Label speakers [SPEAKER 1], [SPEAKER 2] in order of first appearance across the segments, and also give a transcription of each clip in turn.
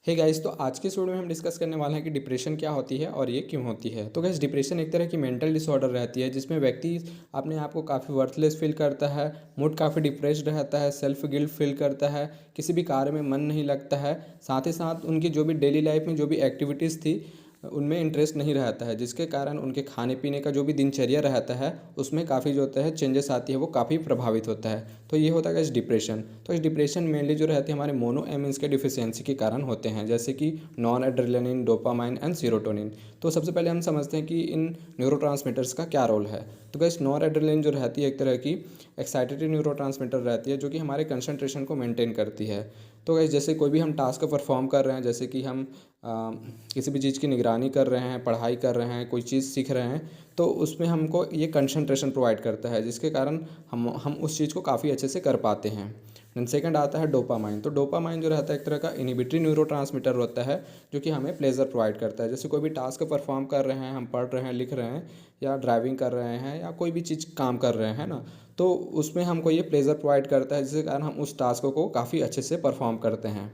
[SPEAKER 1] Hey guys, तो आज के इस वीडियो में हम डिस्कस करने वाले हैं कि डिप्रेशन क्या होती है और ये क्यों होती है। तो गाइस, डिप्रेशन एक तरह की मेंटल डिसऑर्डर रहती है जिसमें व्यक्ति अपने आप को काफ़ी वर्थलेस फील करता है, मूड काफ़ी डिप्रेस्ड रहता है, सेल्फ गिल्ट फील करता है, किसी भी कार्य में मन नहीं लगता है, साथ ही साथ उनकी जो भी डेली लाइफ में जो भी एक्टिविटीज़ थी उनमें इंटरेस्ट नहीं रहता है, जिसके कारण उनके खाने पीने का जो भी दिनचर्या रहता है उसमें काफ़ी जो होता है चेंजेस आती है, वो काफ़ी प्रभावित होता है। तो ये होता है इस डिप्रेशन। तो इस डिप्रेशन मेनली जो रहती है हमारे मोनोएमिन्स के डिफिशियंसी के कारण होते हैं, जैसे कि non adrenaline, dopamine and serotonin. तो सबसे पहले हम समझते हैं कि इन न्यूरोट्रांसमीटर्स का क्या रोल है। तो गाइस, नॉन एड्रेनालिन जो रहती है एक तरह की एक्साइटेटरी न्यूरोट्रांसमीटर रहती है जो कि हमारे कंसंट्रेशन को मेंटेन करती है। तो गाइस, जैसे कोई भी हम टास्क परफॉर्म कर रहे हैं, जैसे कि हम किसी भी चीज़ की निगरानी कर रहे हैं, पढ़ाई कर रहे हैं, कोई चीज़ सीख रहे हैं, तो उसमें हमको ये कंसंट्रेशन प्रोवाइड करता है, जिसके कारण हम उस चीज़ को काफ़ी अच्छे से कर पाते हैं। देन सेकंड आता है डोपामाइन। तो डोपामाइन जो रहता है एक तरह का इनहिबिटरी न्यूरोट्रांसमीटर होता है जो कि हमें प्लेजर प्रोवाइड करता है। जैसे कोई भी टास्क परफॉर्म कर रहे हैं, हम पढ़ रहे हैं, लिख रहे हैं, या ड्राइविंग कर रहे हैं, या कोई भी चीज़ काम कर रहे हैं ना, तो उसमें हमको ये प्लेजर प्रोवाइड करता है, जिसके कारण हम उस टास्क को काफ़ी अच्छे से परफॉर्म करते हैं।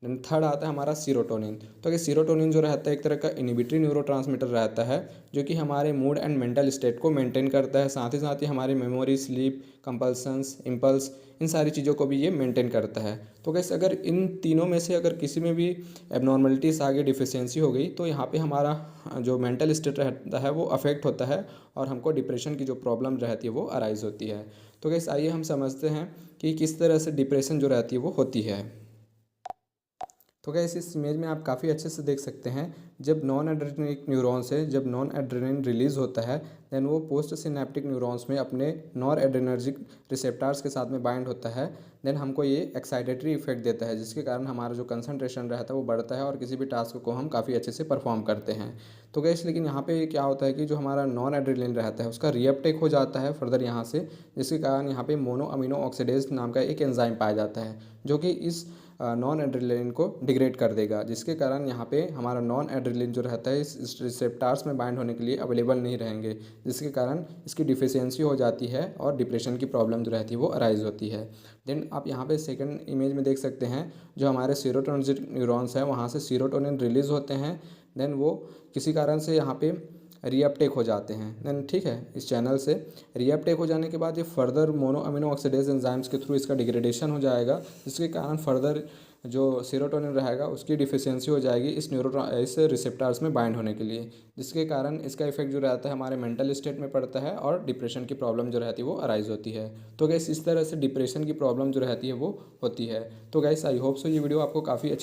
[SPEAKER 1] देन थर्ड आता है हमारा सीरोटोनिन। तो ये सीरोटोनिन जो रहता है एक तरह का इनहिबिटरी न्यूरोट्रांसमीटर रहता है जो कि हमारे मूड एंड मेंटल स्टेट को मेंटेन करता है, साथ ही हमारी मेमोरी, स्लीप, कंपल्सन्स, इम्पल्स, इन सारी चीज़ों को भी ये मेंटेन करता है। तो कैसे अगर इन तीनों में से अगर किसी में भी एबनॉर्मलिटीज़ आ गई, डिफिशियंसी हो गई, तो यहाँ पे हमारा जो मेंटल स्टेट रहता है वो अफेक्ट होता है और हमको डिप्रेशन की जो प्रॉब्लम रहती है वो अराइज होती है। तो कैसे आइए हम समझते हैं कि किस तरह से डिप्रेशन जो रहती है वो होती है। तो गाइस, इस इमेज में आप काफ़ी अच्छे से देख सकते हैं, जब नॉन एड्रेनर्जिक न्यूरॉन से जब नॉन एड्रेनलिन रिलीज़ होता है, देन वो पोस्ट सिनेप्टिक न्यूरॉन्स में अपने नॉन एड्रेनर्जिक रिसेप्टर्स के साथ में बाइंड होता है। देन हमको ये एक्साइटेटरी इफेक्ट देता है, जिसके कारण हमारा जो कंसंट्रेशन रहता है वो बढ़ता है और किसी भी टास्क को हम काफ़ी अच्छे से परफॉर्म करते हैं। तो गाइस, लेकिन यहाँ पे क्या होता है कि जो हमारा नॉन एड्रेनलिन रहता है उसका रीअपटेक हो जाता है फर्दर यहाँ से, जिसके कारण यहाँ पे मोनो अमीनो ऑक्सीडेज नाम का एक एंजाइम पाया जाता है जो कि इस नॉन एड्रेनलिन को डिग्रेड कर देगा, जिसके कारण यहाँ पे हमारा नॉन एड्रेनलिन जो रहता है इस रिसेप्टार्स में बाइंड होने के लिए अवेलेबल नहीं रहेंगे, जिसके कारण इसकी डिफिशियंसी हो जाती है और डिप्रेशन की प्रॉब्लम जो रहती है वो अराइज होती है। देन आप यहाँ पे सेकंड इमेज में देख सकते हैं, जो हमारे सीरोटोनिन न्यूरॉन्स हैं वहाँ से सीरोटोनिन रिलीज़ होते हैं। देन वो किसी कारण से यहाँ पे रीअपटेक हो जाते हैं। देन ठीक है, इस चैनल से रीअपटेक हो जाने के बाद ये further mono amino oxidase enzymes के थ्रू इसका डिग्रेडेशन हो जाएगा, जिसके कारण फर्दर जो सीरोटोनिन रहेगा उसकी डिफिशियंसी हो जाएगी इस रिसेप्टर्स में बाइंड होने के लिए, जिसके कारण इसका इफेक्ट जो रहता है हमारे मेंटल स्टेट में पड़ता है और डिप्रेशन की प्रॉब्लम जो रहती है वो अराइज होती है। तो गैस, इस तरह से डिप्रेशन की प्रॉब्लम जो रहती है वो होती है। तो गैस, आई होप सो ये वीडियो आपको काफ़ी